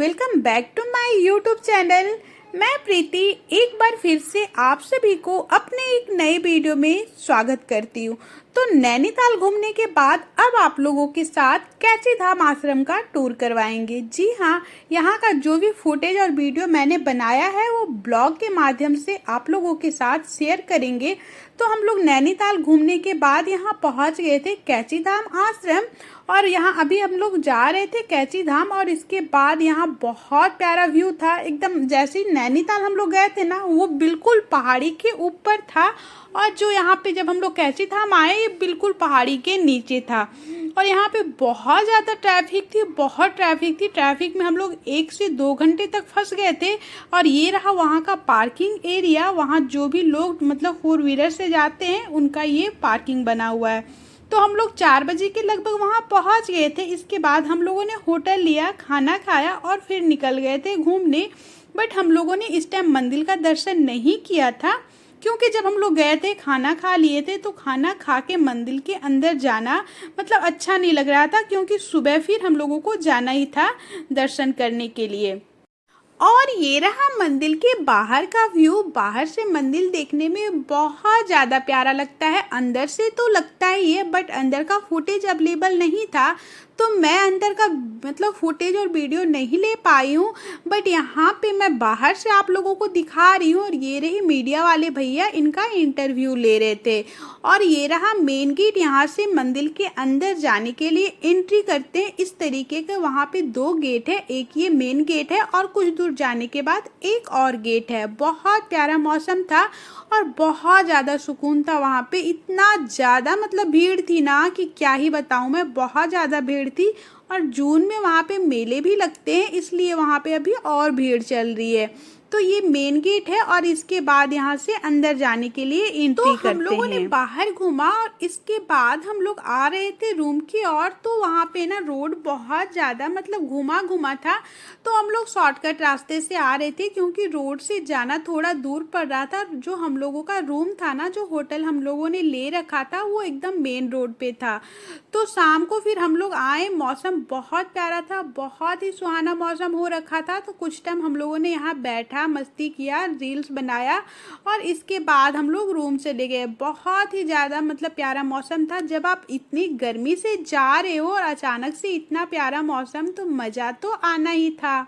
Welcome back to my YouTube channel. मैं प्रीति एक बार फिर से आप सभी को अपने एक नए वीडियो में स्वागत करती हूँ। तो नैनीताल घूमने के बाद अब आप लोगों के साथ कैची धाम आश्रम का टूर करवाएंगे। जी हाँ, यहाँ का जो भी फुटेज और वीडियो मैंने बनाया है वो ब्लॉग के माध्यम से आप लोगों के साथ शेयर करेंगे। तो हम लोग नैनीताल घूमने के बाद यहाँ पहुँच गए थे कैची धाम आश्रम, और यहाँ अभी हम लोग जा रहे थे कैची धाम। और इसके बाद यहाँ बहुत प्यारा व्यू था, एकदम जैसे नैनीताल हम लोग गए थे ना, वो बिल्कुल पहाड़ी के ऊपर था। और जो यहाँ पे जब हम लोग कैची धाम आए, ये बिल्कुल पहाड़ी के नीचे था। और यहाँ पे बहुत ज़्यादा ट्रैफिक थी, बहुत ट्रैफिक थी। ट्रैफिक में हम लोग 1 से 2 घंटे तक फंस गए थे। और ये रहा वहाँ का पार्किंग एरिया, वहाँ जो भी लोग मतलब 4 व्हीलर से जाते हैं उनका ये पार्किंग बना हुआ है। तो हम लोग 4 बजे के लगभग वहाँ पहुँच गए थे। इसके बाद हम लोगों ने होटल लिया, खाना खाया और फिर निकल गए थे घूमने। बट हम लोगों ने इस टाइम मंदिर का दर्शन नहीं किया था, क्योंकि जब हम लोग गए थे खाना खा लिए थे, तो खाना खा के मंदिर के अंदर जाना मतलब अच्छा नहीं लग रहा था, क्योंकि सुबह फिर हम लोगों को जाना ही था दर्शन करने के लिए। और ये रहा मंदिर के बाहर का व्यू। बाहर से मंदिर देखने में बहुत ज़्यादा प्यारा लगता है, अंदर से तो लगता ही है, बट अंदर का फुटेज अवेलेबल नहीं था, तो मैं अंदर का मतलब फुटेज और वीडियो नहीं ले पाई हूँ। बट यहाँ पे मैं बाहर से आप लोगों को दिखा रही हूँ। और ये रही मीडिया वाले भैया, इनका इंटरव्यू ले रहे थे। और ये रहा मेन गेट। यहाँ से मंदिर के अंदर जाने के लिए एंट्री करते हैं इस तरीके के। वहाँ पे 2 गेट है, एक ये मेन गेट है और कुछ दूर जाने के बाद एक और गेट है। बहुत प्यारा मौसम था और बहुत ज़्यादा सुकून था वहाँ पे। इतना ज़्यादा मतलब भीड़ थी ना कि क्या ही बताऊँ मैं, बहुत ज़्यादा भीड़ थी। और जून में वहाँ पे मेले भी लगते हैं, इसलिए वहाँ पे अभी और भीड़ चल रही है। तो ये मेन गेट है और इसके बाद यहाँ से अंदर जाने के लिए एंट्री करते हैं। हम लोगों ने बाहर घूमा और इसके बाद हम लोग आ रहे थे रूम की ओर। तो वहाँ पे ना रोड बहुत ज़्यादा मतलब घुमा घुमा था, तो हम लोग शॉर्टकट रास्ते से आ रहे थे, क्योंकि रोड से जाना थोड़ा दूर पड़ रहा था। जो हम लोगों का रूम था ना, जो होटल हम लोगों ने ले रखा था, वो एकदम मेन रोड पे था। तो शाम को फिर हम लोग आए, मौसम बहुत प्यारा था, बहुत ही सुहाना मौसम हो रखा था। तो कुछ टाइम हम लोगों ने यहाँ बैठा, मस्ती किया, रील्स बनाया और इसके बाद हम लोग रूम चले गए। बहुत ही ज़्यादा मतलब प्यारा मौसम था। जब आप इतनी गर्मी से जा रहे हो और अचानक से इतना प्यारा मौसम, तो मज़ा तो आना ही था।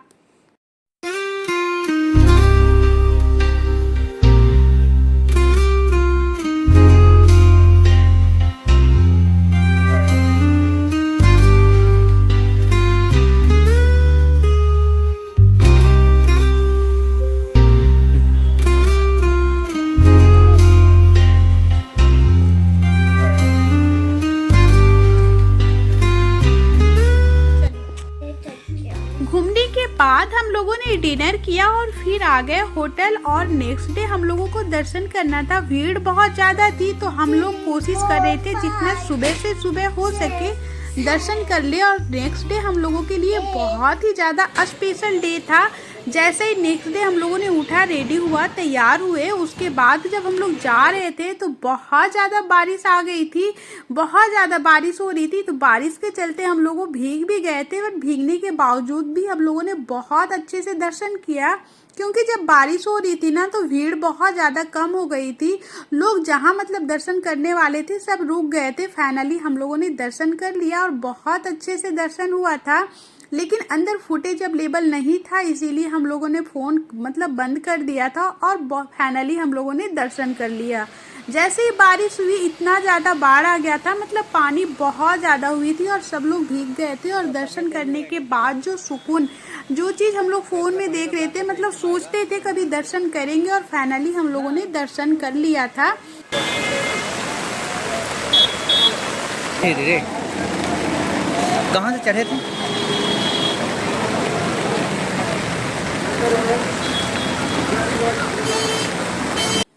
घूमने के बाद हम लोगों ने डिनर किया और फिर आ गए होटल। और नेक्स्ट डे हम लोगों को दर्शन करना था। भीड़ बहुत ज़्यादा थी, तो हम लोग कोशिश कर रहे थे जितना सुबह से सुबह हो सके दर्शन कर ले। और नेक्स्ट डे हम लोगों के लिए बहुत ही ज़्यादा स्पेशल डे था। जैसे ही नेक्स्ट डे हम लोगों ने उठा, रेडी हुआ, तैयार हुए, उसके बाद जब हम लोग जा रहे थे तो बहुत ज़्यादा बारिश आ गई थी, बहुत ज़्यादा बारिश हो रही थी। तो बारिश के चलते हम लोग भीग भी गए थे, बट भीगने के बावजूद भी हम लोगों ने बहुत अच्छे से दर्शन किया। क्योंकि जब बारिश हो रही थी ना, तो भीड़ बहुत ज़्यादा कम हो गई थी। लोग जहाँ मतलब दर्शन करने वाले थे सब रुक गए थे। फाइनली हम लोगों ने दर्शन कर लिया और बहुत अच्छे से दर्शन हुआ था। लेकिन अंदर फुटेज अवेलेबल नहीं था, इसीलिए हम लोगों ने फ़ोन मतलब बंद कर दिया था। और फाइनली हम लोगों ने दर्शन कर लिया। जैसे ही बारिश हुई, इतना ज़्यादा बाढ़ आ गया था, मतलब पानी बहुत ज़्यादा हुई थी और सब लोग भीग गए थे। और दर्शन करने के बाद जो सुकून, जो चीज़ हम लोग फ़ोन में देख रहे थे, मतलब सोचते थे कभी दर्शन करेंगे, और फाइनली हम लोगों ने दर्शन कर लिया था। धीरे कहाँ से चढ़े थे?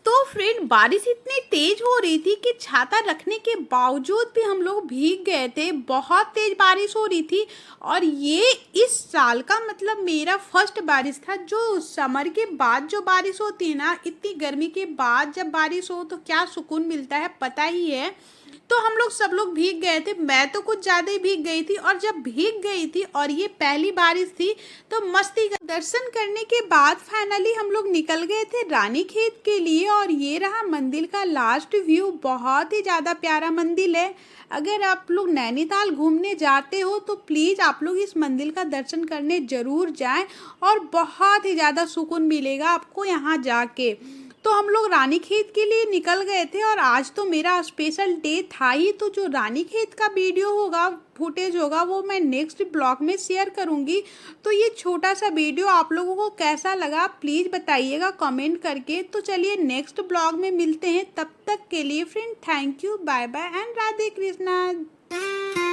तो फ्रेंड, बारिश इतनी तेज हो रही थी कि छाता रखने के बावजूद भी हम लोग भीग गए थे। बहुत तेज बारिश हो रही थी। और ये इस साल का मतलब मेरा फर्स्ट बारिश था। जो समर के बाद जो बारिश होती है ना, इतनी गर्मी के बाद जब बारिश हो तो क्या सुकून मिलता है, पता ही है। तो हम लोग सब लोग भीग गए थे, मैं तो कुछ ज़्यादा ही भीग गई थी। और जब भीग गई थी और ये पहली बारिश थी तो मस्ती का दर्शन करने के बाद फाइनली हम लोग निकल गए थे रानीखेत के लिए। और ये रहा मंदिर का लास्ट व्यू, बहुत ही ज़्यादा प्यारा मंदिर है। अगर आप लोग नैनीताल घूमने जाते हो तो प्लीज़ आप लोग इस मंदिर का दर्शन करने ज़रूर जाएं और बहुत ही ज़्यादा सुकून मिलेगा आपको यहाँ जाके। तो हम लोग रानीखेत के लिए निकल गए थे और आज तो मेरा स्पेशल डे था ही। तो जो रानीखेत का वीडियो होगा, फुटेज होगा, वो मैं नेक्स्ट ब्लॉग में शेयर करूँगी। तो ये छोटा सा वीडियो आप लोगों को कैसा लगा प्लीज़ बताइएगा कमेंट करके। तो चलिए नेक्स्ट ब्लॉग में मिलते हैं, तब तक के लिए friend thank you, bye bye and Radhe Krishna.